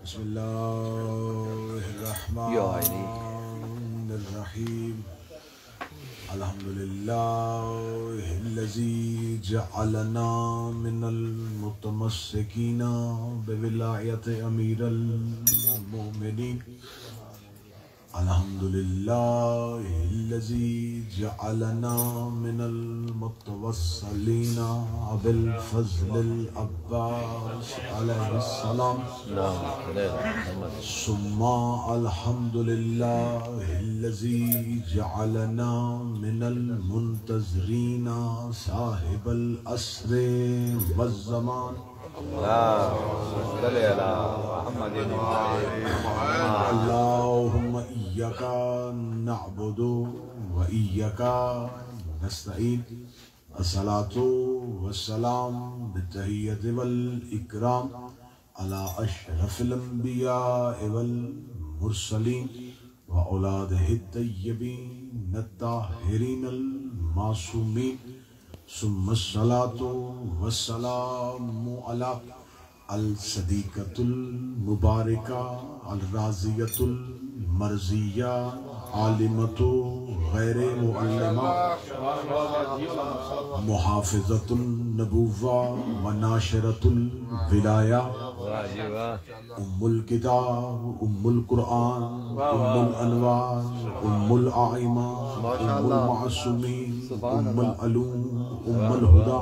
बिस्मिल्लाहिर्रहमानिर्रहीम। अल्हम्दुलिल्लाहिल्लज़ी जअलना मिनल मुतमस्सिकीना बिविलायति अमीरल मोमिनीन। अल्हम्दुलिल्लाहिल्लज़ी जअलना मिनल मुतवस्सिलीना बिल फज़लिल अब्बास अलैहिस्सलाम। सुम्मा अल्हम्दुलिल्लाहिल्लज़ी जअलना मिनल मुंतज़रीना साहिबल अस्रे वज़्ज़मान। अल्लाहुम्मा इय्याका नअबुदु व इय्याका नस्तईन। अस्सलातु वस्सलाम बित्तहिय्यति वल इकराम अला अशरफिल अंबिया वल मुरसलीन व औलादिहि तय्यबीन अत्ताहिरीन अल मासूमीन। सुम्मस्सलातु वस्सलामु अला अल सदीक़तुल मुबारका अल राज़ियतुल मर्ज़िया आलिमतु गैरे मुअल्लिमा मुहाफ़िज़तुन नबुव्वा व नाशिरतुल विलाया उम्मुल किताब उम्मुल कुरआन उम्मुल अनवार उम्मुल आइमा उम्मुल मासूमीन उम्मुल अलूम उम्मुल हुदा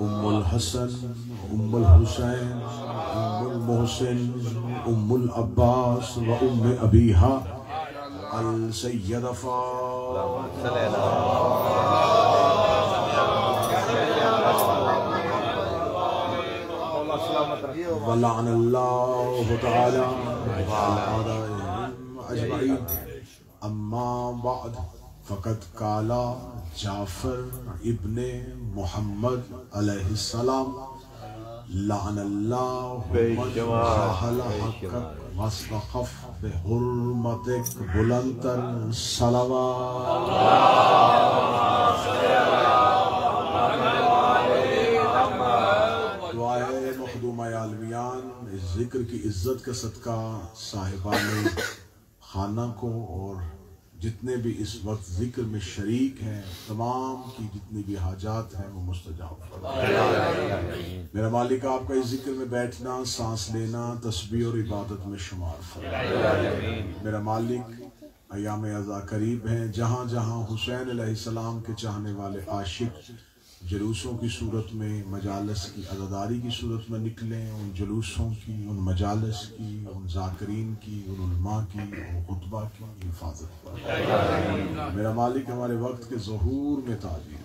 उम्मुल हसन उम्मुल हुसैन उम्मुल मोहसिन उम्मुल अब्बास व उम्मे अबीहा अल सय्यदा वलअनल्लाहु तआला अजमईन। अम्मा बाद फ़क़द काला जाफ़र इब्ने मुहम्मद अलैहिस्सलाम लअनल्लाहु मन जहल हक़्क़क वस्तख़फ़ बिहुर्मतिक बुलंदतर सलवात। इस जिक्र की इज्जत का सदका साहिबाने खाना को और जितने भी इस वक्त जिक्र में शरीक हैं तमाम की जितनी भी हाजात हैं वो मुस्तजाब फरमाए। मेरा मालिक आपका इस जिक्र में बैठना सांस लेना तस्बीह और इबादत में शुमार फरमाए। मेरा मालिक अयाम अज़ा करीब हैं, जहाँ जहाँ हुसैन अलैहिस्सलाम के चाहने वाले आशिक जुलूसों की सूरत में मजालस की अज़ादारी की सूरत में निकलें, उन जुलूसों की उन मजालस की उन ज़ाकिरीन की उन उलमा की उन खुतबा की हिफाजत कर। मेरा मालिक हमारे वक्त के ज़हूर में ताजीर,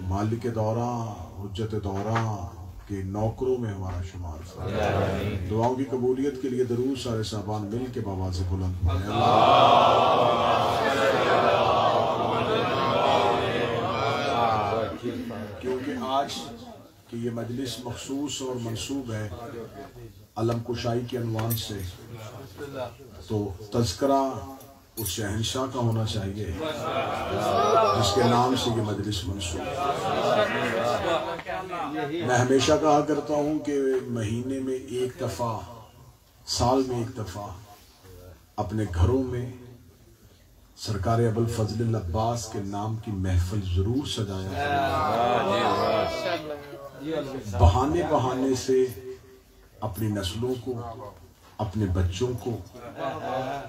मालिक दौरा हुज्जत दौरा के नौकरों में हमारा शुमार। दुआओं की कबूलियत के लिए दरूद सारे साहबान मिल के बाबा से बुलंद पढ़ें। क्योंकि आज की ये मजलिस मखसूस और मंसूब है अलम कुशाई के अनवान से, तो तज़किरा उस शहंशाह का होना चाहिए जिसके नाम से ये मजलिस मंसूब है। मैं हमेशा कहा करता हूँ कि महीने में एक दफ़ा, साल में एक दफ़ा अपने घरों में सरकार अबुल फजल अब्बास के नाम की महफिल जरूर सजाया। बहाने बहाने से अपनी नस्लों को अपने बच्चों को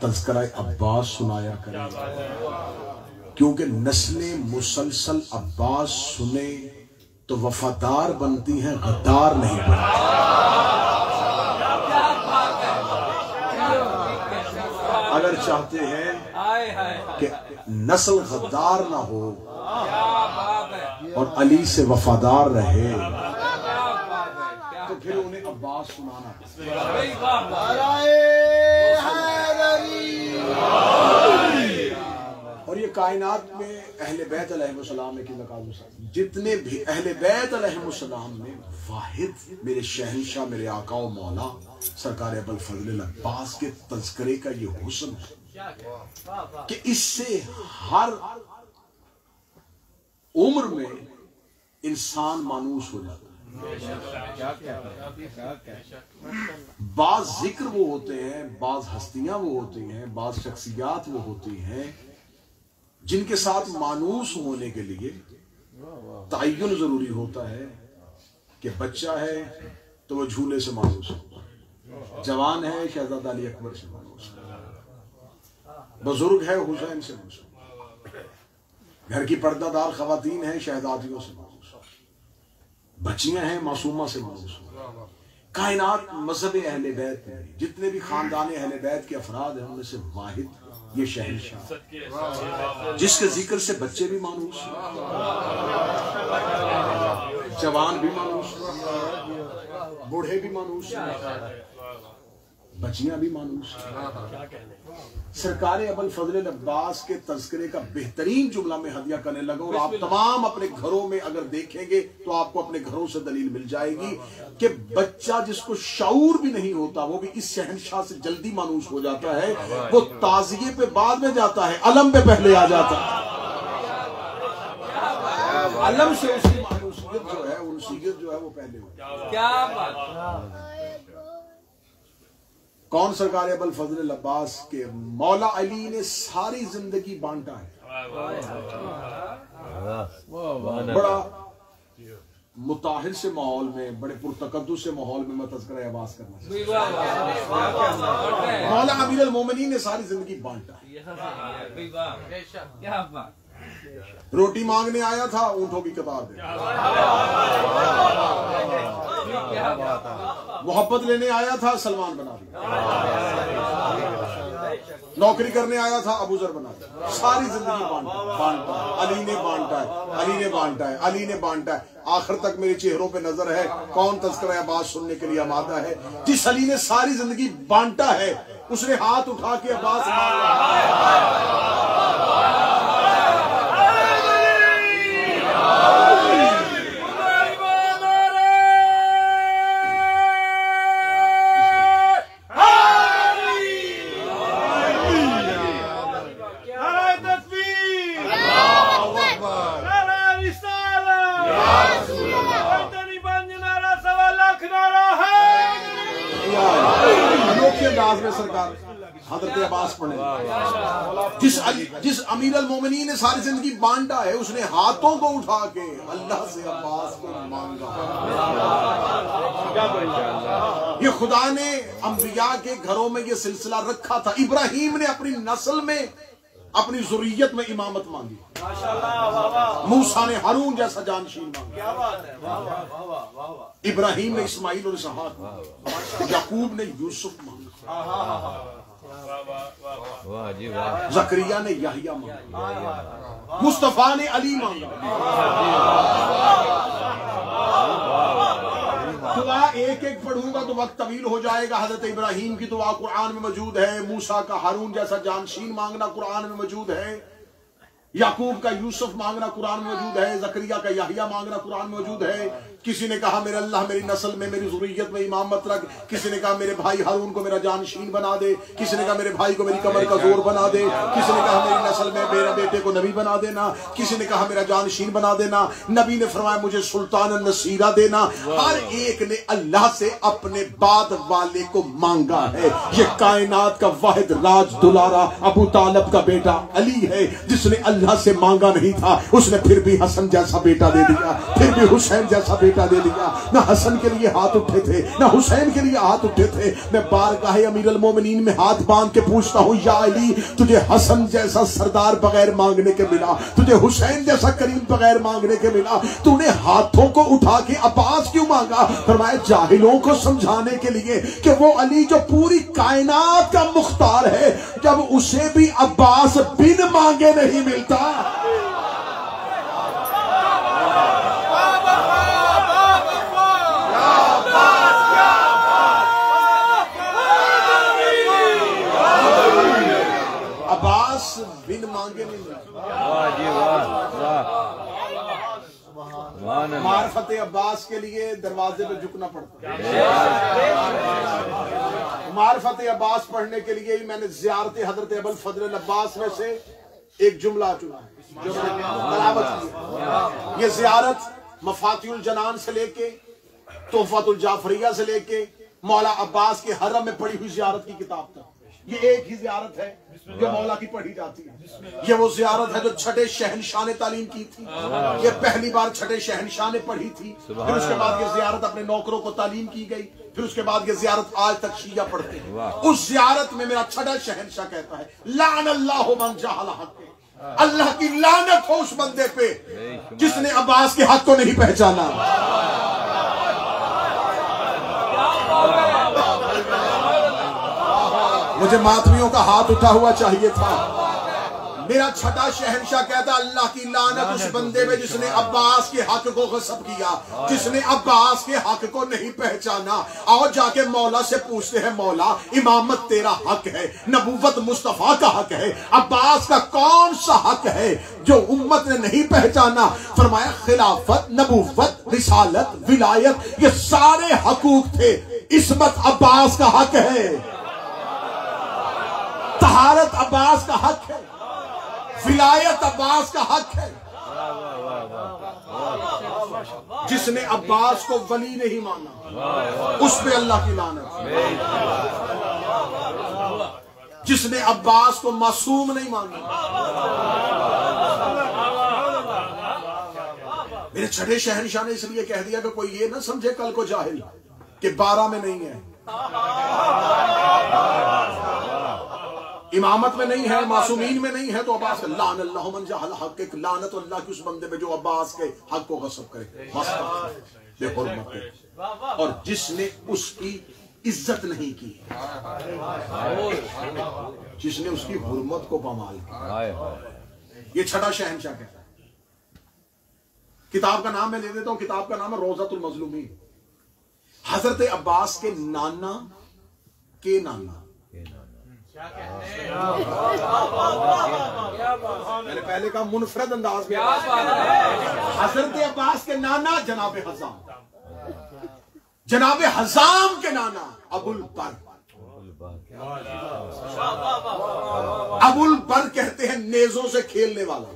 तज़किरा अब्बास सुनाया करें, क्योंकि नस्लें मुसलसल अब्बास सुने तो वफादार बनती हैं, गद्दार नहीं बनती। अगर चाहते हैं कि नस्ल गद्दार ना हो और अली से वफादार रहे तो फिर उन्हें अब्बास सुनाना। और ये कायनात में अहले बैत अलैहिस्सलाम की मकाम, जितने भी अहले बैत अलैहिस्सलाम में वाहिद मेरे शहंशाह मेरे आका व मौला सरकार अबुल फजल अब्बास के तज़किरे का ये हुस्न है कि इससे हर उम्र में इंसान मानूस हो जाता है। बाज जिक्र वो होते हैं, बाज हस्तियां वो होती हैं, बाज शख्सियात वो होती हैं जिनके साथ मानूस होने के लिए तय्युन जरूरी होता है कि बच्चा है तो वह झूले से मानूस हो, जवान है शहजादा अली अकबर से मानूस हो, बुजुर्ग है हुसैन से मानूस हो, घर की पर्दादार खवातीन है शहजादियों से मानूस हो, बच्चियां हैं मासूमा से मानूस हो। कायनात मजहब अहले बैत में जितने भी खानदान अहले बैत के अफराद हैं उनमें से वाहिद ये शहंशाह जिसके जिक्र से बच्चे भी मानूस, जवान भी मानूस, बूढ़े भी मानूस, बच्चियां भी मानूस। सरकार अबुल फजल अब्बास के तज़किरे का बेहतरीन जुमला में हदिया करने लगा और आप तमाम अपने घरों में अगर देखेंगे तो आपको अपने घरों से दलील मिल जाएगी कि बच्चा जिसको शाऊर भी नहीं होता वो भी इस शहंशाह से जल्दी मानूस हो जाता है। वो ताज़िये पे बाद में जाता है, अलम पे पहले आ जाता है। अलम से उसकी मानूसियत जो है, उनसियत जो है वो पहले हो। क्या बात। कौन सरकार अबुल फजल अब्बास के मौला अली ने सारी जिंदगी बांटा है। बड़ा मुताहिर से माहौल में, बड़े पुरतकद्दुस से माहौल में मैं तज़किरा अब्बास करना मौला अमीर अल मोमिनीन ने सारी जिंदगी बांटा है। रोटी मांगने आया था, ऊंटों की कतार दे। मोहब्बत लेने आया था, सलमान बना दिया। नौकरी करने आया था, अबू जर बना दिया। सारी जिंदगी बांटा है। अली ने बांटा है, अली ने बांटा है, अली ने बांटा है। आखिर तक मेरे चेहरों पे नजर है, कौन तज़किरा अब्बास सुनने के लिए आमादा है। जिस अली ने सारी जिंदगी बांटा है उसने हाथ उठा के अब्बास मांगा। अंदाज में सरकार हजरत अब्बास पढ़े। जिस अमीर अल मोमिनीन ने सारी जिंदगी बांटा है उसने हाथों को उठा के अल्लाह से अब्बास को मांगा। ये खुदा ने अंबिया के घरों में ये सिलसिला रखा था। इब्राहिम ने अपनी नस्ल में, अपनी ज़ुर्रियत में इमामत मांगी। मूसा ने हारून जैसा जानशीन मांगा। इब्राहिम ने इस्माइल और इसहाक, याकूब ने यूसुफ मांगा, ज़करिया ने याहिया मांगा, मुस्तफा ने अली मांगा। दुआ एक एक पढ़ूंगा तो वक्त तवील हो जाएगा। हजरत इब्राहिम की दुआ कुरान में मौजूद है, मूसा का हारून जैसा जानशीन मांगना कुरान में मौजूद है, याकूब का यूसुफ मांगना कुरान में मौजूद है, ज़करिया का याहिया मांगना कुरान में मौजूद है। किसी ने कहा मेरे अल्लाह मेरी नस्ल में, मेरी ज़ुर्रियत में इमामत रख। किसी ने कहा मेरे भाई हारून को मेरा जानशीन बना दे। किसी ने कहा मेरे भाई को मेरी कमर का जोर बना दे। किसी ने कहा मेरी नस्ल में मेरे बेटे को नबी बना देना। किसी ने कहा मेरा जानशीन बना देना। नबी ने फरमाया मुझे सुल्तान नसीरा देना। हर एक ने अल्लाह से अपने बाद वाले को मांगा है। ये कायनात का वाहिद राज दुलारा अबू तालिब का बेटा अली है, जिसने अल्लाह से मांगा नहीं था, उसने फिर भी हसन जैसा बेटा दे दिया, फिर भी हुसैन जैसा बेटा दे दिया। ना हसन के लिए हाथ उठे थे, ना हुसैन के लिए हाथ उठे थे। मैं बारगाह अमीर अल मोमिनीन में हाथ बांध के पूछता हूँ, या अली तुझे हसन जैसा सरदार बगैर मांगने के मिला, तुझे हुसैन जैसा करीम बगैर मांगने के मिला, तूने हाथों को उठा के अब्बास क्यों मांगा? फरमाया जाहिलों को समझाने के लिए कि वो अली जो पूरी कायनात का मुख्तार है, जब उसे भी अब्बास बिन मांगे नहीं मिलता। अब्बास बिन मांगे नहीं मिलता। मार्फत अब्बास के लिए दरवाजे पे झुकना पड़ता है। मार्फत अब्बास पढ़ने के लिए ही मैंने ज़ियारत हजरत अबुल फजल अब्बास में से एक जुमला चुना है जो मैंने तलावत की। ये ज़ियारत मफातिहुल जनान से लेके तोहफातुल जाफरिया से लेके मौला अब्बास के हरम में पढ़ी हुई ज़ियारत की किताब तक, ये एक ही ज़ियारत है जो मौला की पढ़ी जाती है। ये वो ज़ियारत है जो छठे शहनशाह ने तालीम की थी। ये पहली बार छठे शहनशाह ने पढ़ी थी। फिर उसके बाद ये ज़ियारत अपने नौकरों को तालीम की गई। फिर उसके बाद ये ज़ियारत आज तक शिया पढ़ते हैं। उस ज़ियारत में मेरा छठा शहनशाह कहता है, लान अल्लाहु मन जहल हक़, अल्लाह की लानत हो उस बंदे पे जिसने अब्बास के हक को नहीं पहचाना। मुझे मातमियों का हाथ उठा हुआ चाहिए था। मेरा छठा शहनशाह कहता, अल्लाह की लानत उस बंदे में जिसने अब्बास के हक को गस्ब किया, जिसने अब्बास के हक को नहीं पहचाना। और जाके मौला से पूछते हैं, मौला इमामत तेरा हक है, नबूवत मुस्तफा का हक है, अब्बास का कौन सा हक है जो उम्मत ने नहीं पहचाना? फरमाया खिलाफत, नबूवत, रिसालत, विलायत, ये सारे हकूक थे, इस्मत अब्बास का हक है, तहारत अब्बास का हक है, विलायत अब्बास का हक है। जिसने अब्बास को वली नहीं माना उस पे अल्लाह की लानत। जिसने अब्बास को मासूम नहीं माना। मेरे छठे शहनशाह ने इसलिए कह दिया कि कोई ये ना समझे कल को जाहिल कि 12 में नहीं है, इमामत में नहीं है, मासूमीन में नहीं है, तो अब्बास का लान अल्लाहु मन जहल हक़, एक लानत अल्लाह की उस बंदे पे जो अब्बास के हक को गस्ब करे, बेहुरमत, और जिसने उसकी इज्जत नहीं की, जिसने उसकी हुर्मत को पामाल किया। ये छठा शहनशाह कहता है। किताब का नाम मैं ले देता हूं, किताब का नाम है रोज़तुल मज़लूमीन। हजरत अब्बास के नाना के नाना, मैंने पहले कहा मुनफरद अंदाज में, हजरत अब्बास के नाना जनाब हज़ाम, जनाब हज़ाम के नाना अबुल बर। अबुल बर कहते हैं नेजों से खेलने वाला।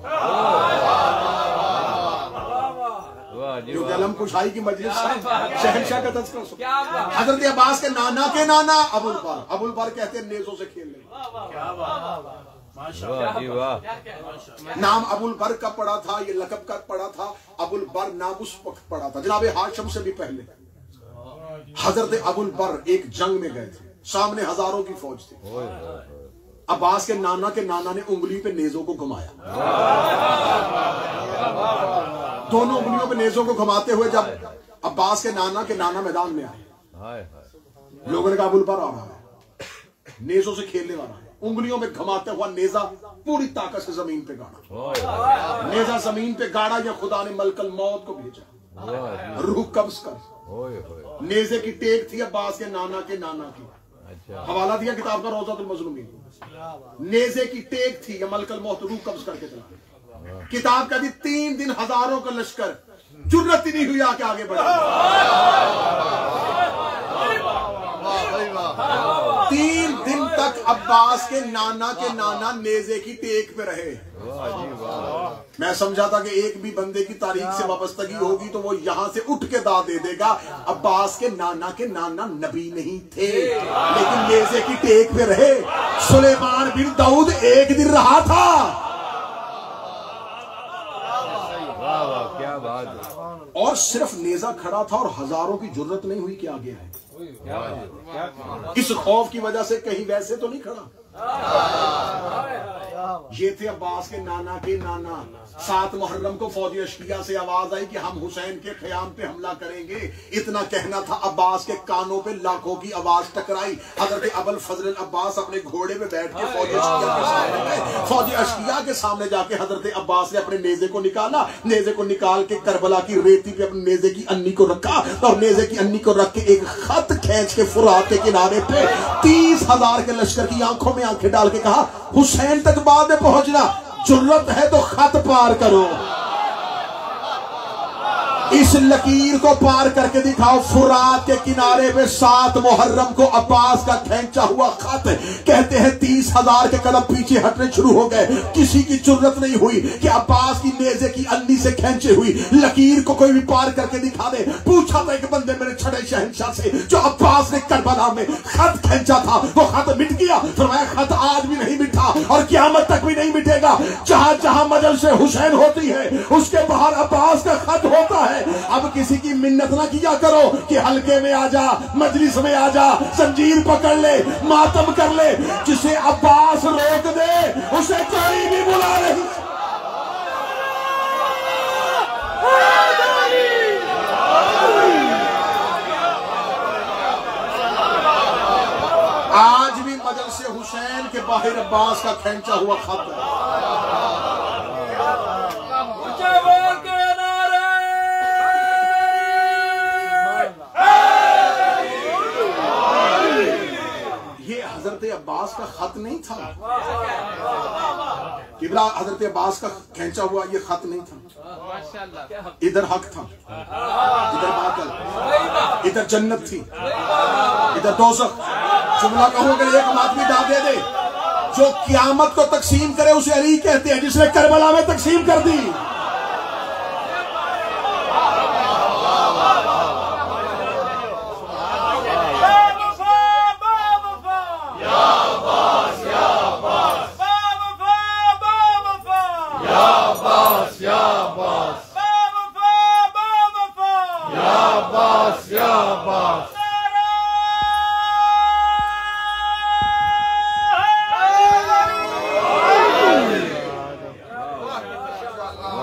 जो कलम कुशाई की मजलिस शहनशाह का तज़किरा। हजरत अब्बास के नाना अबुल बर, अबुल बर कहते हैं नेजों से खेलने। नाम अबुल बर का पड़ा था, ये लकब का पड़ा था। अबुल बर नाम उस वक्त पड़ा था जनाब हाशिम से भी पहले। हजरत अबुल बर एक जंग में गए थे, सामने हजारों की फौज थी। अब्बास के नाना ने उंगली पे नेजों को घुमाया। दोनों उंगलियों पे नेजों को घुमाते हुए जब अब्बास के नाना मैदान में आए, लोगों ने कहा अबुल बर आ रहा है, नेजों से खेलने वाला है। उंगलियों में घुमाते हुआ नेजा पूरी ताकत से जमीन पे गाड़ा। नेजा जमीन पे गाड़ा या खुदा ने मलकल मौत को भेजा, रूह कब्ज कर। नेजे की टेक थी अब्बास के नाना की। हवाला दिया किताब का रोज़तुल मज़लूमीन। नेजे की टेक थी, मलकल मौत रूह कब्ज करके चला। किताब का दी 3 दिन हजारों का लश्कर जुर्रत ही नहीं हुई आके आगे बढ़े। 3 दिन तक अब्बास के नाना नेजे की टेक पे रहे। मैं समझा था कि एक भी बंदे की तारीख से वाबस्तगी होगी तो वो यहां से उठ के दाद दे देगा, अब्बास के नाना नबी नहीं थे, लेकिन नेजे की टेक पे रहे। सुलेमान बिन दाऊद एक दिन रहा था। क्या बात। और सिर्फ नेजा खड़ा था और हजारों की जुर्रत नहीं हुई कि आगे आए। इस खौफ की वजह से कहीं वैसे तो नहीं खड़ा। ये थे अब्बास के नाना। 7 मुहर्रम को फौजी अशकिया से आवाज आई कि हम हुसैन के ख़याम पे हमला करेंगे। इतना कहना था, अब्बास के कानों पे लाखों की आवाज टकराई। हजरत अबुल फजल अब्बास अपने घोड़े पे बैठ के फौजी अशकिया के सामने गए। फौजी अशकिया के सामने जाके हजरत अब्बास ने अपने नेजे को निकाला। नेजे को निकाल के करबला की रेती पे अपने नेजे की अन्नी को रखा और नेजे की अन्नी को रख के एक खत खींच के फुरात के किनारे पे 30,000 के लश्कर की आंखों में आंखें डाल के कहा, हुसैन तक बाद में पहुंचना, जुर्रत है तो खत पार करो। इस लकीर को पार करके दिखाओ। फुरात के किनारे पे 7 मुहर्रम को अब्बास का खींचा हुआ खत, कहते हैं 30,000 के कदम पीछे हटने शुरू हो गए। किसी की जरूरत नहीं हुई कि अब्बास की नेज़े की अन्नी से खींचे हुई लकीर को कोई भी पार करके दिखा दे। पूछा था एक बंदे मेरे छठे शहंशाह से, जो अब्बास ने करबला में खत खींचा था, वो खत मिट गया? फरमाया खत आज भी नहीं मिटा और क़यामत तक भी नहीं मिटेगा। जहां जहां मजल से हुसैन होती है उसके बाहर अब्बास का खत होता है। अब किसी की मिन्नत ना किया करो कि हल्के में आ जा, मजलिस में आ जा, जंजीर पकड़ ले, मातम कर ले। जिसे अब्बास रोक दे उसे कोई भी बुला नहीं। आज भी मजल से हुसैन के बाहर अब्बास का खींचा हुआ खत है। हजरत अब्बास का खत नहीं था, किबला हजरत अब्बास का खींचा हुआ ये खत नहीं था। इधर हक था, इधर बातिल, इधर जन्नत थी, इधर दोज़ख। जुमला कहूंगा एक आदमी दादे दे जो क़यामत को तकसीम करे उसे अली कहते हैं, जिसने करबला में तकसीम कर दी।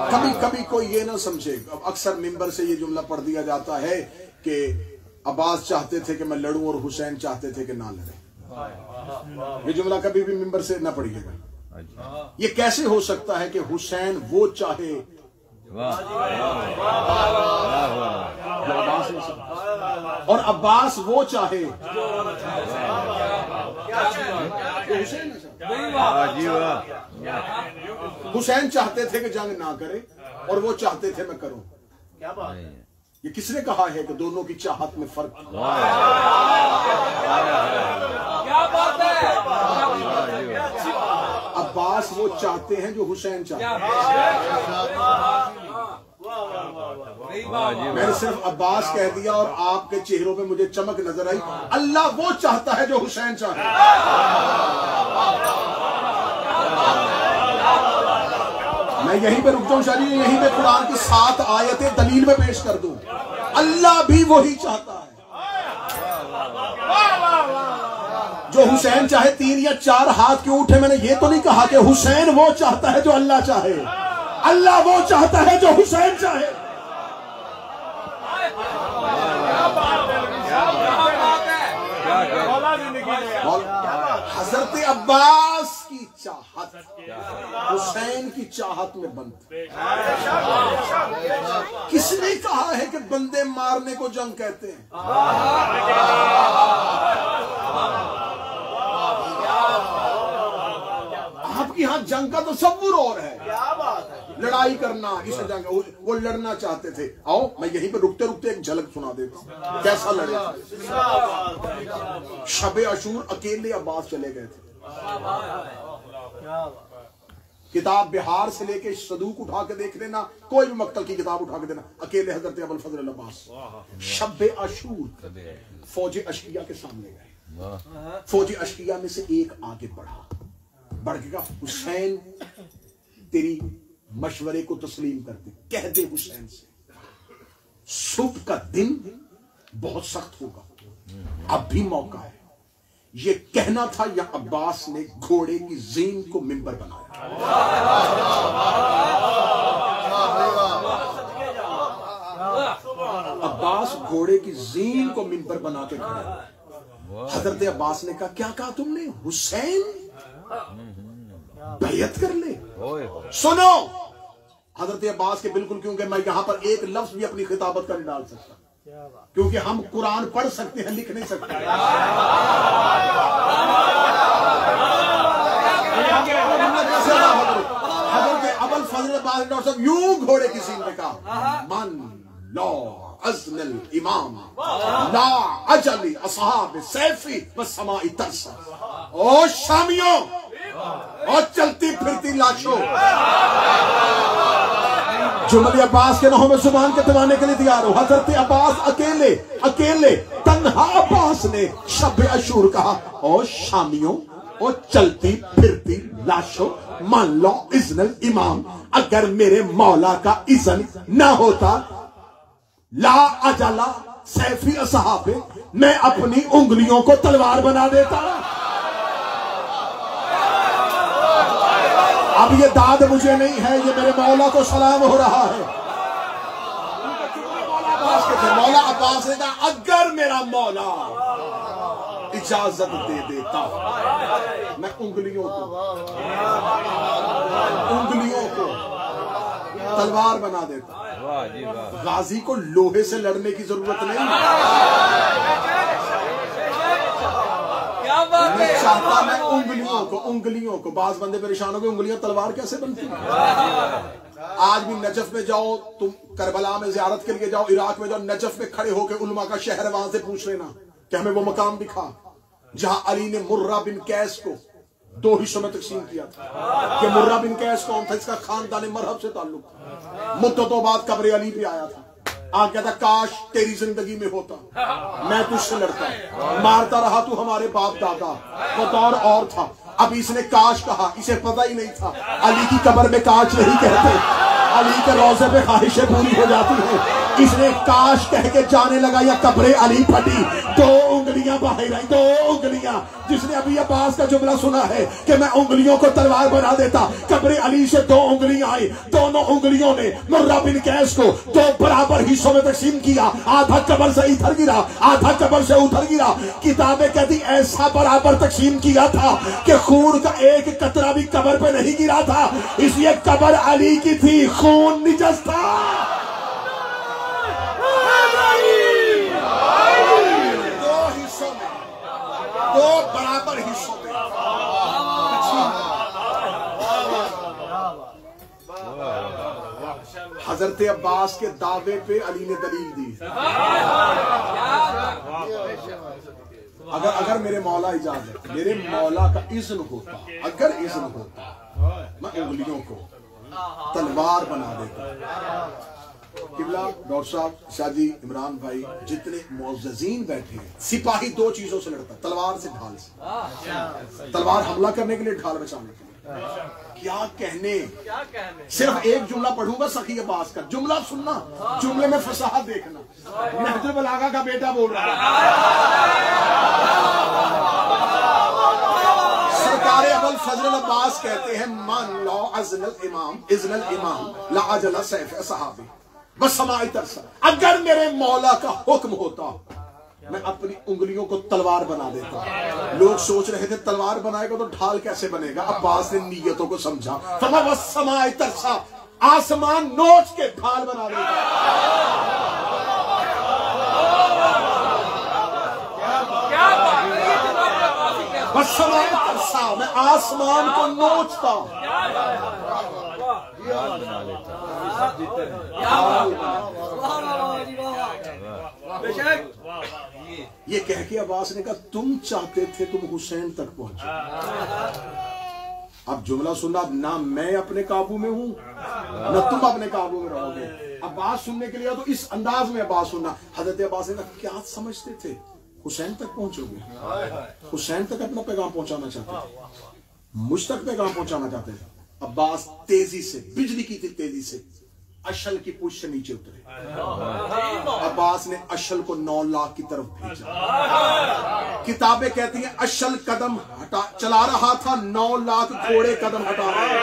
कभी कभी कोई ये ना समझे, अब अक्सर मिंबर से ये जुमला पढ़ दिया जाता है कि अब्बास चाहते थे कि मैं लड़ूं और हुसैन चाहते थे कि ना लड़े। ये जुमला कभी भी मिंबर से ना पढ़िएगा। ये कैसे हो सकता है कि हुसैन वो चाहे और अब्बास वो चाहे? हुसैन चाहते थे कि जंग ना करे और वो चाहते थे मैं करूं। क्या बात है? ये किसने कहा है कि दोनों की चाहत में फर्क था? क्या बात है? अब्बास वो चाहते हैं जो हुसैन चाहते हैं। मैंने सिर्फ अब्बास कह दिया और आपके चेहरों पे मुझे चमक नजर आई। अल्लाह वो चाहता है जो हुसैन चाहता है। मैं यहीं पे रुक जाऊं शादी, यहीं पे कुरान की 7 आयतें दलील में पेश कर दूं। अल्लाह भी वही चाहता है जो हुसैन चाहे। 3 या 4 हाथ क्यों उठे? मैंने ये तो नहीं कहा कि हुसैन वो चाहता है जो अल्लाह चाहे। अल्लाह वो चाहता है जो हुसैन चाहे। हजरत अब्बास की चाहत हुसैन की चाहत में बंद। किसने कहा है कि बंदे मारने को जंग कहते हैं? आपके यहां जंग का तसव्वुर और है। क्या बात है? लड़ाई करना, इस जंग वो लड़ना चाहते थे। आओ मैं यहीं पे रुकते रुकते एक झलक सुना देता हूं कैसा लड़े। शबे अशूर अकेले अब्बास चले गए थे। किताब बिहार से लेके सदूक उठा के देख लेना, कोई भी मक्तल की किताब उठा के देना, अकेले हजरत अबुल फजल अब्बास शबे अशूर फौज अशकिया के सामने गए। फौज अशकिया में से एक आगे बढ़ा, बढ़ के कहा हुसैन तेरी मशवरे को तस्लीम करते, कह दे हुसैन से सुबह का दिन बहुत सख्त होगा, अब भी मौका है। ये कहना था या अब्बास ने घोड़े की जीन को मिंबर बनाया। अब्बास घोड़े की जीन को मिंबर बना के खड़े। हजरत अब्बास ने कहा क्या कहा तुमने? हुसैन बैयत कर ले। सुनो हजरत अब्बास के बिल्कुल, क्योंकि मैं यहां पर एक लफ्ज भी अपनी खिताबत का नहीं डाल सकता, क्योंकि हम कुरान पढ़ सकते हैं, लिख नहीं सकते। हजरत अबुल फजल अब्बास डॉक्टर साहब यूं घोड़े की सीन पे कहा मन ला अज़नल इमाम ला अजली असहाब सैफी बस समाई तरसा। ओ शामियों और चलती फिरती लाशों, जुमले अब्बास के नाहों में जुबान के दबाने के लिए तैयार हो। हजरत अब्बास अकेले अकेले तन्हा अब्बास ने शब अशूर कहा, ओ शामियों ओ चलती फिरती लाशों, मान लो इज़्नुल इमाम, अगर मेरे मौला का इज़्न ना होता, ला अजला सैफी असहाबे, मैं अपनी उंगलियों को तलवार बना देता। अब ये दाद मुझे नहीं है, ये मेरे मौला को सलाम हो रहा है। मौला अब्बास ने कहा, अगर मेरा मौला इजाजत दे देता, मैं उंगलियों को तलवार बना देता। गाजी को लोहे से लड़ने की जरूरत नहीं। मैं चाहता मैं उंगलियों को बाज बंदे परेशान हो गए, उंगलियां तलवार कैसे बनती है। आज भी नजफ में जाओ, तुम करबला में जियारत के लिए जाओ, इराक में जाओ, नजफ में खड़े होकर उलमा का शहर, वहां से पूछ लेना कि हमें वो मकाम दिखा जहां अली ने मुर्रा बिन कैस को 2 हिस्सों में तकसीम किया था। कि मुर्रा बिन कैस कौन था, इसका खानदान मरहब से ताल्लुक था। मुद्दतों बाद कब्र अली पे आया था, आ गया था, काश तेरी जिंदगी में होता, मैं तुझसे लड़ता, मारता रहा तू हमारे बाप दादा। वो दौर और था। अब इसने काश कहा, इसे पता ही नहीं था अली की कब्र में काश नहीं कहते, अली के रोजे पे ख्वाहिशें पूरी हो जाती है। इसने काश कह के जाने लगा, या कब्रे अली फटी, 2 उंगलियां बाहर आई, 2 उंगलियां। जिसने अभी अब्बास का जुमला सुना है कि मैं उंगलियों को तलवार बना देता, कब्रे अली से 2 उंगलियां आई, दोनों उंगलियों ने मुर्रा बिन कैस को 2 बराबर हिस्सों में तकसीम किया। आधा कब्र से इधर गिरा, आधा कब्र से उधर गिरा। किताबें कहती ऐसा बराबर तकसीम किया था कि खून का एक कतरा भी कब्र पे नहीं गिरा था, इसलिए कब्र अली की थी, खून निजस था। 2 बराबर हिस्सों में। हजरत अब्बास के दावे पे अली ने दलील दी। अगर मेरे मौला इजाजत, मेरे मौला का इज़्न होता, अगर इज़्न होता, मैं उंगलियों को तलवार बना देता। किबला, डॉक्टर साहब, शाजी, इमरान भाई, जितने मुअज़्ज़ज़ीन बैठे हैं, सिपाही 2 चीजों से लड़ता, तलवार से, ढाल से। तलवार हमला करने के लिए, ढाल बचाने के लिए। क्या कहने, सिर्फ एक जुमला पढ़ूंगा सखी अब्बास का, जुमला सुनना, जुमले में फसाहत देखना। नहजुल बलागा का बेटा बोल रहा है। सरकार अबुल फजल अब्बास कहते हैं, मान लो इज़्नुल इमाम ला अजला सैफ सहाबी बस समाई तरसा, अगर मेरे मौला का हुक्म होता, मैं अपनी उंगलियों को तलवार बना देता। लोग सोच रहे थे तलवार बनाएगा तो ढाल कैसे बनेगा। अब्बास ने नीयतों को समझा, फरमा बस समाई तरसा, आसमान नोच के ढाल बना देगा। बस समाई तरसा, मैं आसमान को नोचता, ये कह के अब्बास ने कहा, तुम चाहते थे तुम हुसैन तक पहुंचे। अब जुमला सुनना, ना मैं अपने काबू में हूं, ना तुम अपने काबू में रहोगे। अब्बास सुनने के लिए तो इस अंदाज में अब्बास सुनना। हजरत अब्बास ने कहा, क्या समझते थे हुसैन तक पहुंचोगे? हुसैन तक अपना पैगाम पहुंचाना चाहते थे, मुझ तक पैगाम पहुंचाना चाहते थे। अब्बास तेजी से, बिजली की थी तेजी से, अशल की पूंछ से नीचे उतरे। अब्बास ने अशल को 9 लाख की तरफ भेजा। किताबें कहती हैं अशल कदम हटा चला रहा था, 9 लाख घोड़े कदम हटा रहे।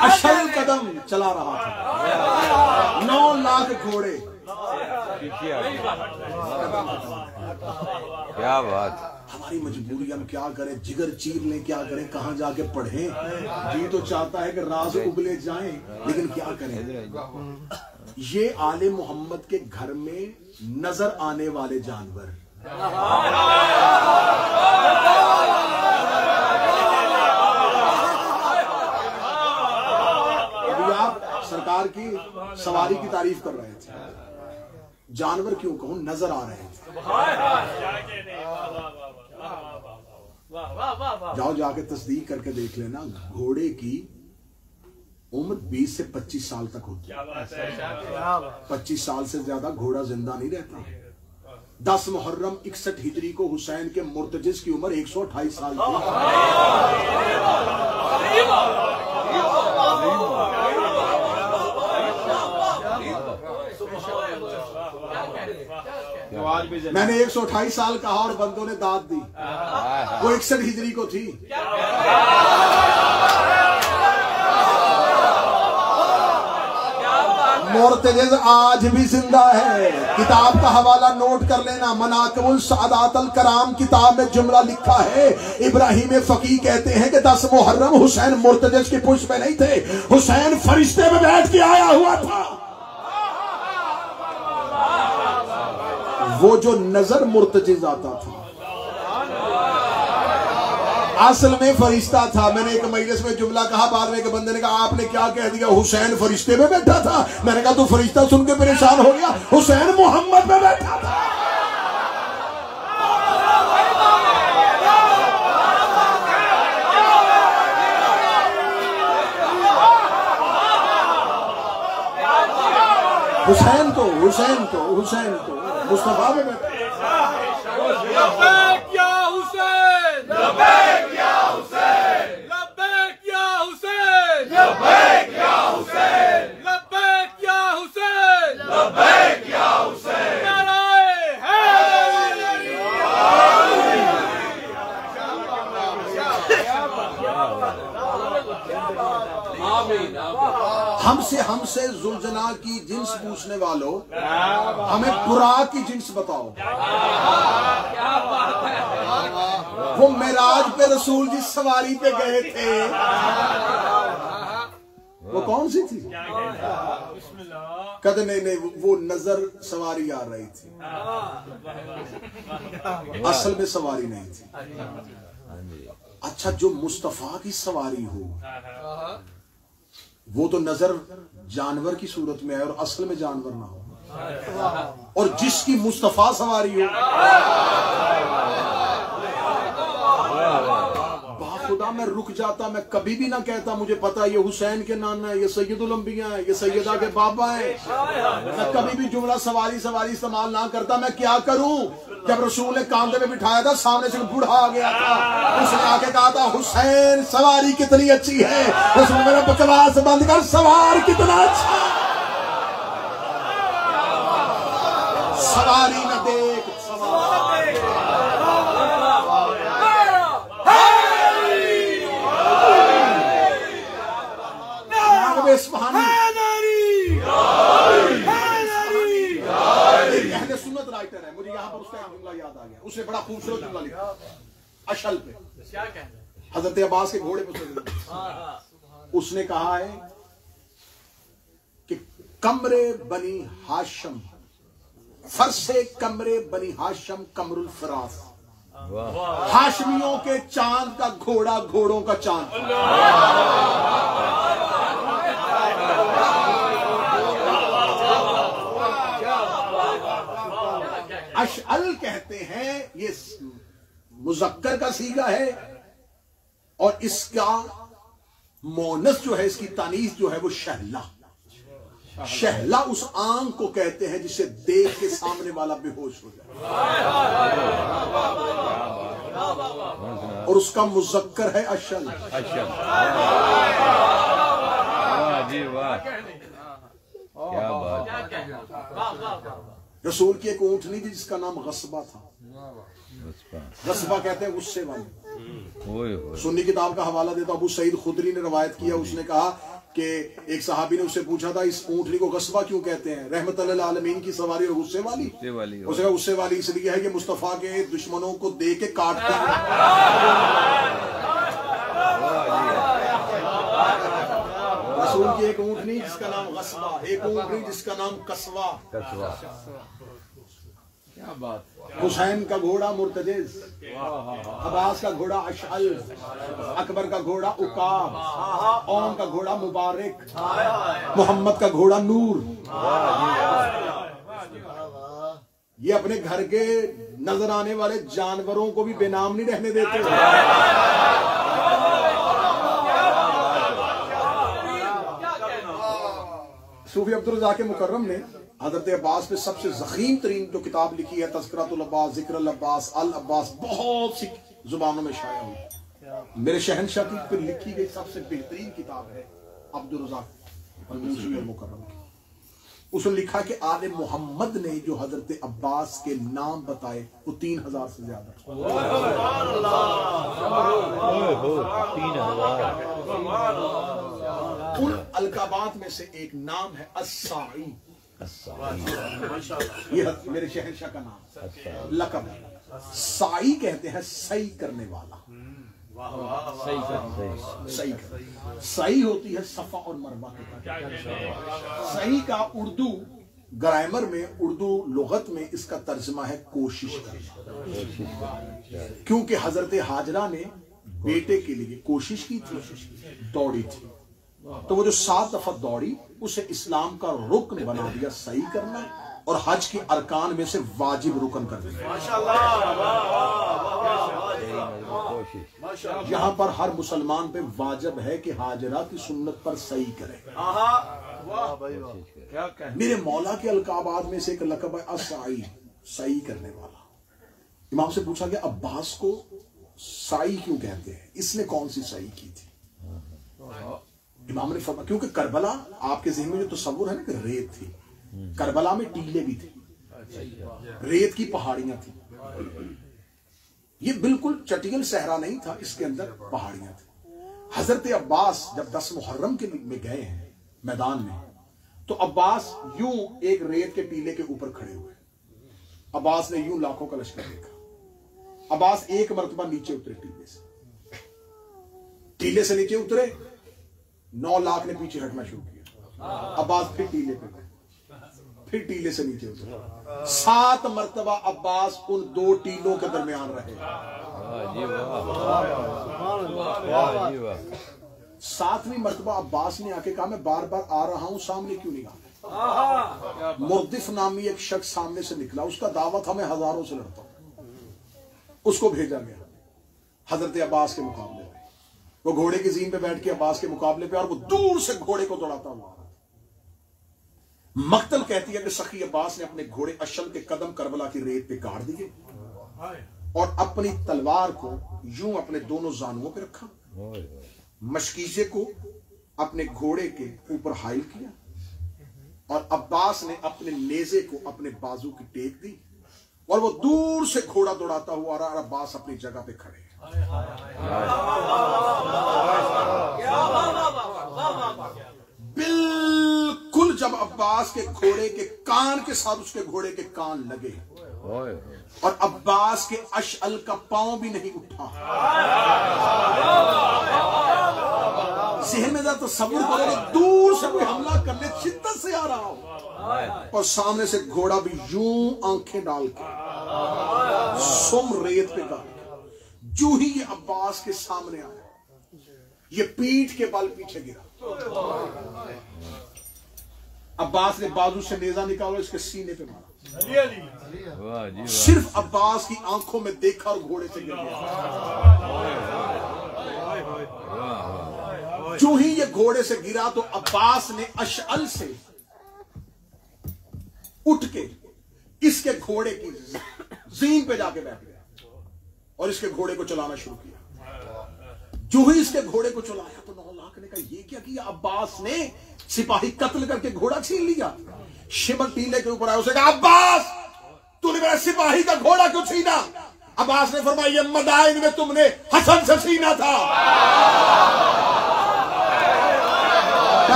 अशल कदम चला रहा था, 9 लाख घोड़े। क्या बात। हमारी मजबूरी, हम क्या करें, जिगर चीर लें, क्या करें, कहाँ जाके पढ़ें। जी तो चाहता है कि राज उगले जाएं, लेकिन क्या करें। ये आले मोहम्मद के घर में नजर आने वाले जानवर, अभी आप सरकार की सवारी की तारीफ कर रहे थे, जानवर क्यों कहूं, नजर आ रहे थे। जाओ जाके तस्दीक करके देख लेना, घोड़े की उम्र 20 से 25 साल तक होती है। 25 साल से ज्यादा घोड़ा जिंदा नहीं रहता। 10 मुहर्रम 61 हिजरी को हुसैन के मुर्तजिज की उम्र 128 साल थी। मैंने 128 साल कहा और बंदों ने दाद दी, वो 61 हिजरी को थी। मुर्तजिज आज भी जिंदा है। किताब का हवाला नोट कर लेना, मनाकिबुल सादातुल कराम किताब में जुमला लिखा है। इब्राहिम फकी कहते हैं कि 10 मुहर्रम हुसैन मुर्तजिज की पुष्प में नहीं थे, हुसैन फरिश्ते में बैठ के आया हुआ था। वो जो नजर मुर्तजिज आता था असल में फरिश्ता था। मैंने एक मजलिस में जुमला कहा, बाद में एक बंदे ने कहा आपने क्या कह दिया, हुसैन फरिश्ते में बैठा था। मैंने कहा तू फरिश्ता सुन के परेशान हो गया, हुसैन मोहम्मद में बैठा था। हुसैन तो मुस्तफा में बैठा। लब्बैक या हुसैन, लब्बैक या हुसैन, लब्बैक या हुसैन, लब्बैक या हुसैन, लब्बैक या हुसैन, लब्बैक या हुसैन। नाराए हैदरी। आमीन। हमसे जुल्जना की जिन्स पूछने वालों, हमें बुराक की जिन्स बताओ। वो मेराज पे रसूल जिस सवारी पे गए थे वो कौन सी थी? कहते नहीं, वो नजर सवारी आ रही थी, असल में सवारी नहीं थी। अच्छा, जो मुस्तफा की सवारी हो वो तो नजर जानवर की सूरत में है और असल में जानवर ना हो, और जिसकी मुस्तफा सवारी हो, बाखुदा मैं रुक जाता, मैं कभी भी ना कहता मुझे पता ये हुसैन के नाना है, ये सैयदुल अंबिया है, ये सैयदा के बाबा है। मैं कभी भी जुमला सवारी इस्तेमाल ना करता। मैं क्या करूं? जब रसूल ने कांधे में बिठाया था, सामने से बूढ़ा आ गया था, उसने आके कहा था हुसैन सवारी कितनी अच्छी है। रसूल मेरा बकवास बंद कर, सवार कितना अच्छा, सवारी न देख, सुन्नत राइटर है, मुझे यहाँ पर उसका एक जुमला याद आ गया, उसने बड़ा खूबसूरत जुमला लिखा अशल पे, हजरत अब्बास के घोड़े पे। उसने कहा है कि कमरे बनी हाशम, फरसे कमरे बनी हाशम कमरुल फरास, हाशमियों के चांद का घोड़ा घोड़ों का चांद। अशअल कहते हैं, ये मुज़क्कर का सीगा है और इसका मोनस जो है, इसकी तानीस जो है वो शहला। शहला उस आंख को कहते हैं जिसे देख के सामने वाला बेहोश हो जाए, और उसका मुज़क्कर है अशअल। क्या बात। रसूल की एक ऊँटनी थी जिसका नाम गस्बा था। गस्बा कहते हैं गुस्से वाली। सुन्नी किताब का हवाला देता, अबू सईद खुदरी ने रवायत किया, उसने कहा कि एक सहाबी ने उससे पूछा था इस ऊँटनी को गस्बा क्यों कहते हैं, रहमतुल्लिल आलमीन की सवारी और गुस्से वाली। उसने कहा गुस्से वाली इसलिए है कि मुस्तफा के दुश्मनों को दे के काटती है। रसूल की एक ऊँटनी जिसका नाम गस्बा, एक ऊँटनी जिसका नाम कसवा। क्या बात। हुसैन का घोड़ा मुर्तजिज, अब्बास का घोड़ा अशअल, अकबर का घोड़ा उकाब, ओम का घोड़ा मुबारक, मोहम्मद का घोड़ा नूर। ये अपने घर के नजर आने वाले जानवरों को भी बेनाम नहीं रहने देते। सूफी अब्दुल रज़ाक मुकर्रम ने हजरत अब्बास पे सबसे ज़ख़ीम तरीन जो किताब लिखी है तज़किरतुल अब्बास, ज़िक्रुल अब्बास, अल अब्बास, बहुत सी जुबानों में शाया हुई। मेरे शहनशाह की पर लिखी गई सबसे बेहतरीन किताब है अब्दुल रज़ाक मुकर्रम की। उसने लिखा कि आले मोहम्मद ने जो हजरत अब्बास के नाम बताए वो 3000 से ज्यादा। उन अलकाबात में से एक नाम है अस्साई। ये मेरे शहनशाह का नाम लकब है। साई कहते हैं सही करने वाला। सही होती है सफा और मरवा के। सही का उर्दू ग्रामर में, उर्दू लुगत में इसका तर्जमा है कोशिश करना। क्योंकि हजरत हाजरा ने बेटे के लिए कोशिश की थी, दौड़ी थी, तो वो जो 7 दफा दौड़ी उसे इस्लाम का रुकन बना दिया सही करना, और हज के अरकान में से वाजिब रुकन कर दिया। यहाँ पर हर मुसलमान पे वाजिब है कि हाजरा की सुन्नत पर सही करे। मेरे मौला के अलकाबाद में से एक लकब है असाई, सही करने वाला। इमाम से पूछा गया अब्बास को साई क्यों कहते हैं, इसने कौन सी सही की थी? इमाम ने फरमाया क्योंकि करबला, आपके ज़हन में जो तस्वुर है ना कि रेत थी, करबला में टीले भी थे, रेत की पहाड़ियां थी। ये बिल्कुल चटियल सहरा नहीं था, इसके अंदर पहाड़ियां थी। हजरत अब्बास जब 10 मुहर्रम के में गए हैं मैदान में, तो अब्बास यूं एक रेत के टीले के ऊपर खड़े हुए। अब्बास ने यूं लाखों का लश्कर देखा। अब्बास एक मरतबा नीचे उतरे, टीले से नीचे उतरे, 9 लाख ने पीछे हटना शुरू किया। अब्बास फिर टीले पे गए, फिर टीले से नीचे उतरे। 7 मरतबा अब्बास उन 2 टीलों के दरमियान रहे। 7वीं मरतबा अब्बास ने आके कहा मैं बार बार आ रहा हूं, सामने क्यों नहीं आ? मुर्दिफ नामी एक शख्स सामने से निकला, उसका दावा था मैं हजारों से लड़ता हूं। उसको भेजा गया हजरत अब्बास के मुकाबले में। वो घोड़े की जीन पे बैठ के अब्बास के मुकाबले पे, और वो दूर से घोड़े को दौड़ाता हुआ। मक्तल कहती है कि सखी अब्बास ने अपने घोड़े अशल के कदम करबला की रेत पे गाड़ दिए और अपनी तलवार को यूं अपने दोनों जानुओं पे रखा, मशकीजे को अपने घोड़े के ऊपर हाइल किया, और अब्बास ने अपने नेजे को अपने बाजू की टेक दी, और वो दूर से घोड़ा दौड़ाता हुआ आ रहा, और अब्बास अपनी जगह पे खड़े। बिल्कुल जब अब्बास के घोड़े के कान के साथ उसके घोड़े के कान लगे, और अब्बास के अशअल का पांव भी नहीं उठा। ज़हन में जरा तसव्वुर करो, दूर से कोई हमला करने शिद्दत से आ रहा हो, और सामने से घोड़ा भी यूं आंखें डाल के सुम रेत पे डाल, जो ही ये अब्बास के सामने आया, ये पीठ के बल पीछे गिरा। अब्बास ने बाजू से नेजा निकाला, इसके सीने पे मारा। सिर्फ अब्बास की आंखों में देखा और घोड़े से गिर गया। जो ही ये घोड़े से गिरा तो अब्बास ने अशअल से उठ के इसके घोड़े की जीन पे जाके बैठ गया और इसके घोड़े को चलाना शुरू किया। जो ही इसके घोड़े को चलाया तो 9 लाख ने कहा ये क्या किया? अब्बास ने सिपाही कत्ल करके घोड़ा छीन लिया। शिमर टीले के ऊपर आया, उसे कहा अब्बास तूने मेरे सिपाही का घोड़ा क्यों छीना? अब्बास ने फरमाया ये मदाइन में तुमने हसन से छीना था।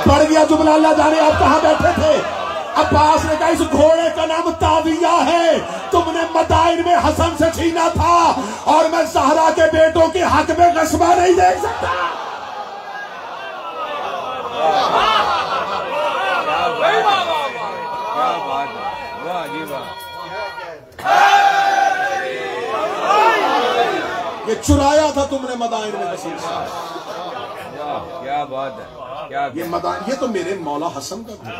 पड़ गया जुमला, अल्लाह जाने आप कहां बैठे थे। अब्बास ने कहा इस घोड़े का नाम ताविया है, तुमने मदाइन में हसन से छीना था और मैं ज़हरा के बेटों के हक में गस्बा नहीं दे सकता। क्या बात है, वाह जी वाह। ये चुराया था तुमने मदाइन में हसन से। क्या बात है, क्या ये मदाइन, ये तो मेरे मौला हसन का था।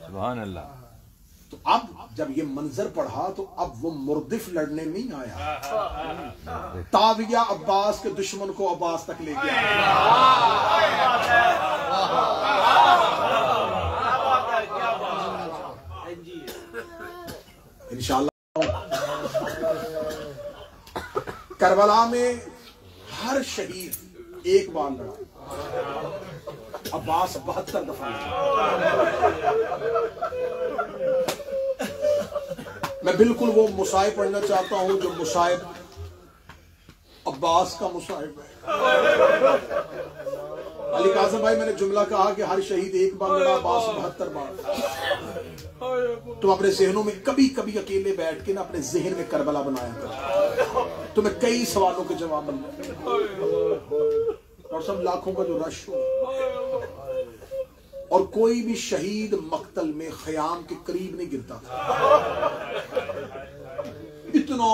सुभान अल्लाह। तो अब जब ये मंजर पढ़ा तो अब वो मुर्दिफ लड़ने नहीं आया, ताविया अब्बास के दुश्मन को अब्बास तक लेके आया। इंशाअल्लाह करबला में हर शहीद एक बार लड़ा, अब्बास 72 दफा लड़ा। मैं बिल्कुल वो मुसाहिब पढ़ना चाहता हूं जो मुसाहिब अब्बास का मुसाहिब है। अली काज़म भाई, मैंने जुमला कहा कि हर शहीद एक बार लड़ा, अब्बास 72 बार। तुम अपने जहनों में कभी कभी अकेले बैठ के ना अपने जहन में करबला बनाया करो, तुम्हें कई सवालों के जवाब मिल जाए। और सब लाखों का जो रश हो, और कोई भी शहीद मक्तल में ख़याम के करीब नहीं गिरता था। इतना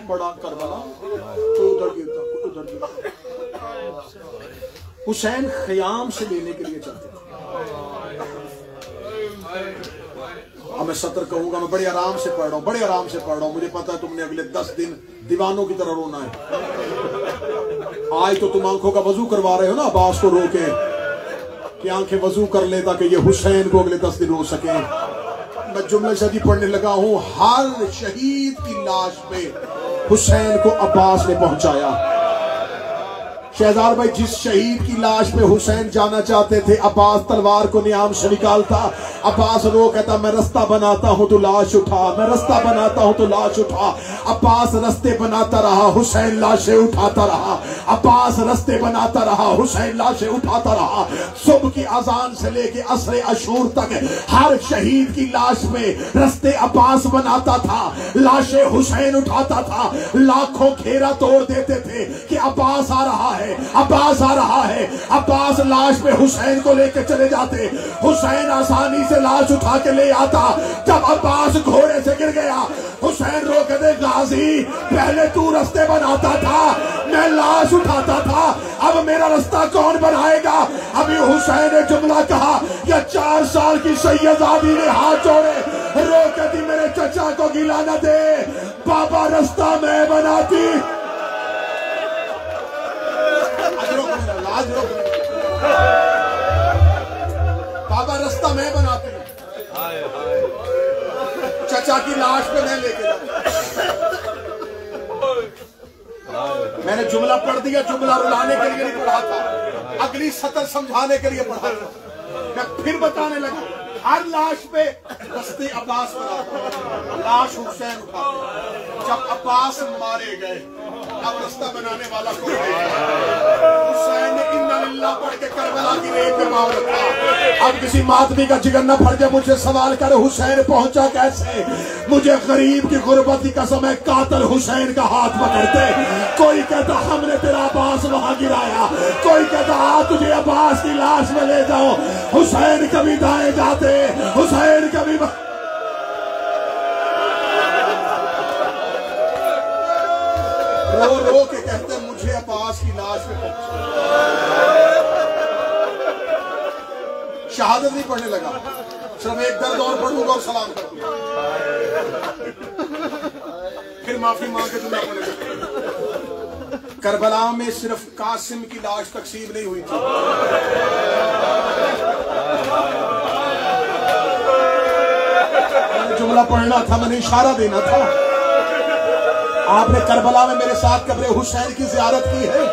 बड़ा करबला, तो उधर गिरता, उधर गिरता। हुसैन ख़याम से लेने के लिए चलते थे। अब मैं सत्र कहूंगा, मैं बड़े आराम से पढ़ रहा हूं, बड़े आराम से पढ़ रहा हूं। मुझे पता है तुमने अगले 10 दिन दीवानों की तरह रोना है। आज तो तुम आंखों का वजू करवा रहे हो ना अब्बास को रोके कि आंखें वजू कर ले ताकि ये हुसैन को अगले 10 दिन रो सके। मैं जुमला शदी पढ़ने लगा हूं, हर शहीद की लाश पे हुसैन को अब्बास ने पहुंचाया। शहजाद भाई, जिस शहीद की लाश पे हुसैन जाना चाहते थे, अब्बास तलवार को नियाम से निकालता। अब्बास रो कहता मैं रास्ता बनाता हूं तो लाश उठा, मैं रास्ता बनाता हूं तो लाश उठा। अब्बास रास्ते बनाता रहा, हुसैन लाशें उठाता रहा। अब्बास रास्ते बनाता रहा, हुसैन लाशें उठाता रहा। सुबह की अजान से लेके असरे अशूर तक हर शहीद की लाश में रास्ते अब्बास बनाता था, लाशें हुसैन उठाता था। लाखों घेरा तोड़ देते थे कि अब्बास आ रहा है, अब्बास आ रहा है। अब्बास लाश पे हुसैन को लेकर चले जाते, हुसैन आसानी से लाश उठा के ले आता। जब अब्बास घोड़े से गिर गया, हुसैन रो के दे गाजी, पहले तू रास्ते बनाता था, मैं लाश उठाता था, अब मेरा रास्ता कौन बनाएगा। अभी हुसैन ने जुमला कहा, या 4 साल की सैयदादी ने हाथ जोड़े, रो के दी मेरे चचा को गिला न दे, बाबा रास्ता मैं बनाती। बाबा रास्ता मैं बनाती, चचा की लाश पे मैं लेके जाऊं। मैंने जुमला पढ़ दिया, जुमला रुलाने के लिए नहीं पढ़ा था, अगली सतर समझाने के लिए पढ़ा था। मैं फिर बताने लगा, हर लाश पे रास्ते अब्बास बनाता, लाश हुसैन उठाते। जब अब्बास मारे गए, अब रास्ता बनाने वाला कोई नहीं। हुसैन ने इन्ना लिल्लाह पढ़ के करबला की रेत पे पांव रखा। अब किसी मातमी का जिगर न फट जाए, मुझे सवाल करे हुसैन पहुंचा कैसे। मुझे गरीब की गुर्बत की कसम है, कातिल हुसैन का हाथ पकड़ते। कोई कहता हमने तेरा अब्बास वहां गिराया, कोई कहता तुझे अब्बास की लाश में ले जाओ। हुसैन कभी दाएं जाते, हुसैन कभी रो रो के कहते मुझे अब्बास की लाश पे पहुंचा। शहादत नहीं पढ़ने लगा, सिर्फ एक दर्द और पढ़ूंगा और सलाम करूंगा, फिर माफी मांग के जुमला पढ़ने लगा। करबला में सिर्फ कासिम की लाश तकसीम नहीं हुई थी, मैंने जुमला पढ़ना था, मैंने इशारा देना था। आपने करबला में मेरे साथ कब्र हुसैन की ज़ियारत की है,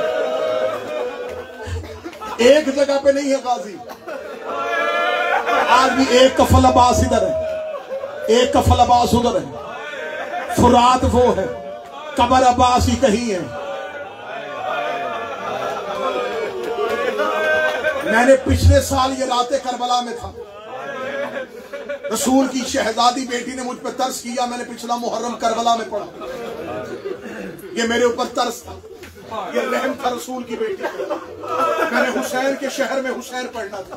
एक जगह पे नहीं है गाजी। आज भी एक कफल अब्बास इधर है, एक कफल अब्बास उधर है, फुरात वो है, कब्र अब्बास ही कहीं है। मैंने पिछले साल ये रातें करबला में था, रसूल की शहजादी बेटी ने मुझ पर तरस किया, मैंने पिछला मुहर्रम करबला में पढ़ा, ये मेरे ऊपर तरस था, ये रहम था रसूल की बेटी पर। मैंने हुसैन के शहर में हुसैन पढ़ना था।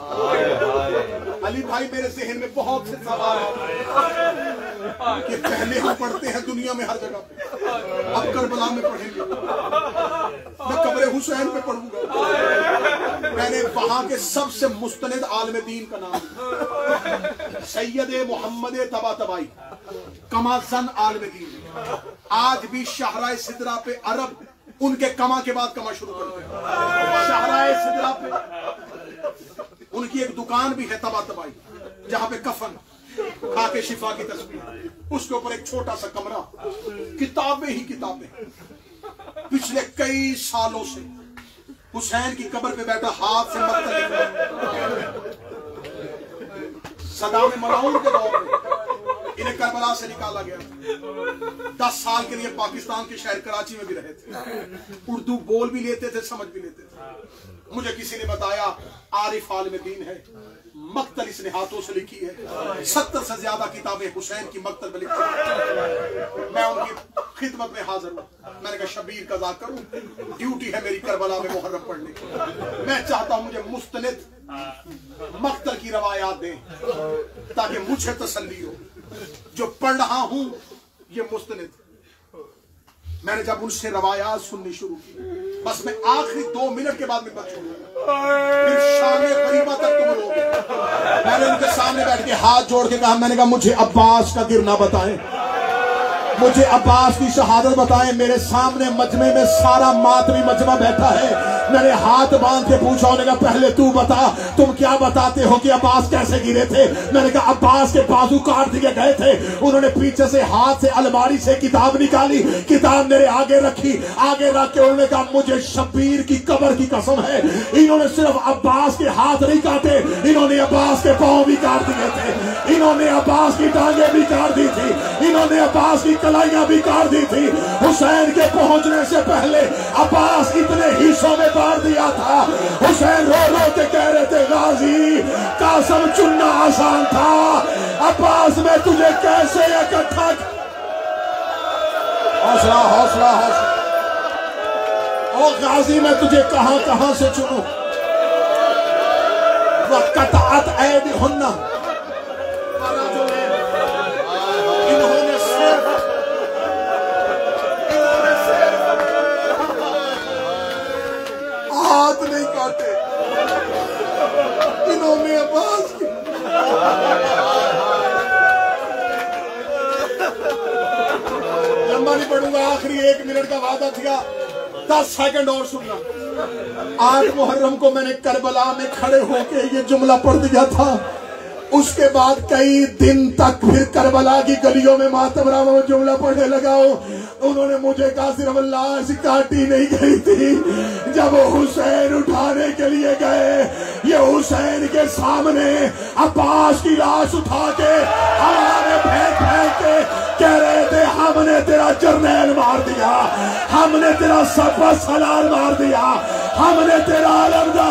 अली भाई मेरे जहन में बहुत से सवाल हैं कि पहले हम पढ़ते हैं दुनिया में हर जगह पे, अब करबला में पढ़ेंगे, मैं कब्र हुसैन पे पढ़ूंगा। मैंने वहां के सबसे मुस्तनिद आलिम दीन का नाम सैयद मोहम्मद तबातबाई कमासन आलिम दीन, आज भी शाहराए सिदरा पे अरब उनके कमा के बाद कमा शुरू करते हैं। शाहराए सिदरा पे उनकी एक दुकान भी है तबातबाई, जहां पे कफन खाके शिफा की तस्वीर, उसके ऊपर एक छोटा सा कमरा, किताबें ही किताबें। पिछले कई सालों से हुसैन की कब्र पे बैठा हाथ से मत लिख रहा। सदाम मलाउन के दौर में इन्हें करबला से निकाला गया, 10 साल के लिए पाकिस्तान के शहर कराची में भी रहे थे, उर्दू बोल भी लेते थे, समझ भी लेते थे। मुझे किसी ने बताया आरिफ आलिम दीन है, मक्तल इसने हाथों से लिखी है, 70 से ज्यादा किताबें हुसैन की मक्तल में लिखी है। मैं उनकी खिदमत में हाजिर हूं। मैंने कहा शबीर कज़ा करूं, ड्यूटी है मेरी करबला में मुहर्रम पढ़ने की। मैं चाहता हूं मुझे मुस्तनिद मक्तल की रवायात दें ताकि मुझे तसल्ली हो, जो पढ़ रहा हूं ये मुस्तनिद। मैंने जब उनसे रवायात सुननी शुरू की, बस मैं आखिरी 2 मिनट के बाद में बच छोड़ूंगा, फिर शामे गरीबा तक तुम लोगे। मैंने उनके सामने बैठ के हाथ जोड़ के कहा, मैंने कहा मुझे अब्बास का गिरना बताएं, मुझे अब्बास की शहादत बताएं। मेरे सामने मजमे में सारा मातमी मजमा बैठा है। मैंने हाथ बांध के पूछा, उन्होंने कहा पहले तू बता, तुम क्या बताते हो कि अब्बास कैसे गिरे थे। मैंने कहा अब्बास के बाजू काट दिए गए थे। उन्होंने पीछे से हाथ से अलमारी से किताब निकाली, किताब मेरे आगे रखी, आगे रख के उन्होंने कहा मुझे शबीर की कब्र की कसम है, इन्होंने सिर्फ अब्बास के हाथ नहीं काटे, इन्होंने अब्बास के पांव भी काट दिए थे, इन्होंने अब्बास की टांगे भी काट दी थी, इन्होंने अब्बास की कलाइयां भी काट दी थी। हुसैन के पहुंचने से पहले अब्बास इतने हिस्सों में बांट दिया था। हुसैन रो रो के कह रहे थे गाजी कासम चुनना आसान था, अब्बास में तुझे कैसे इकट्ठा। हौसला हौसला हौसला, ओ गाजी मैं तुझे कहां कहां से चुनूं। वक़्त ऐद हुन्ना, हाथ नहीं काटे, इन्होंने अब्बास की लंबा नहीं पढ़ूंगा, आखिरी 1 मिनट का वादा था, 10 सेकंड और सुनना। 8 मुहर्रम को मैंने करबला में खड़े होके ये जुमला पढ़ दिया था। उसके बाद कई दिन तक फिर करबला की गलियों में मातबरा में जुमला पढ़ने लगा। उन्होंने मुझे कहा सिर्फ लाश काटी नहीं गई थी, जब हुसैन उठाने के लिए गए, ये हुसैन के सामने अब्बास की लाश उठा के हवा में फेंक फेंक के कह रहे थे हमने तेरा जर्नैल मार दिया, हमने तेरा सफा सलार मार दिया, हमने तेरा अलमदा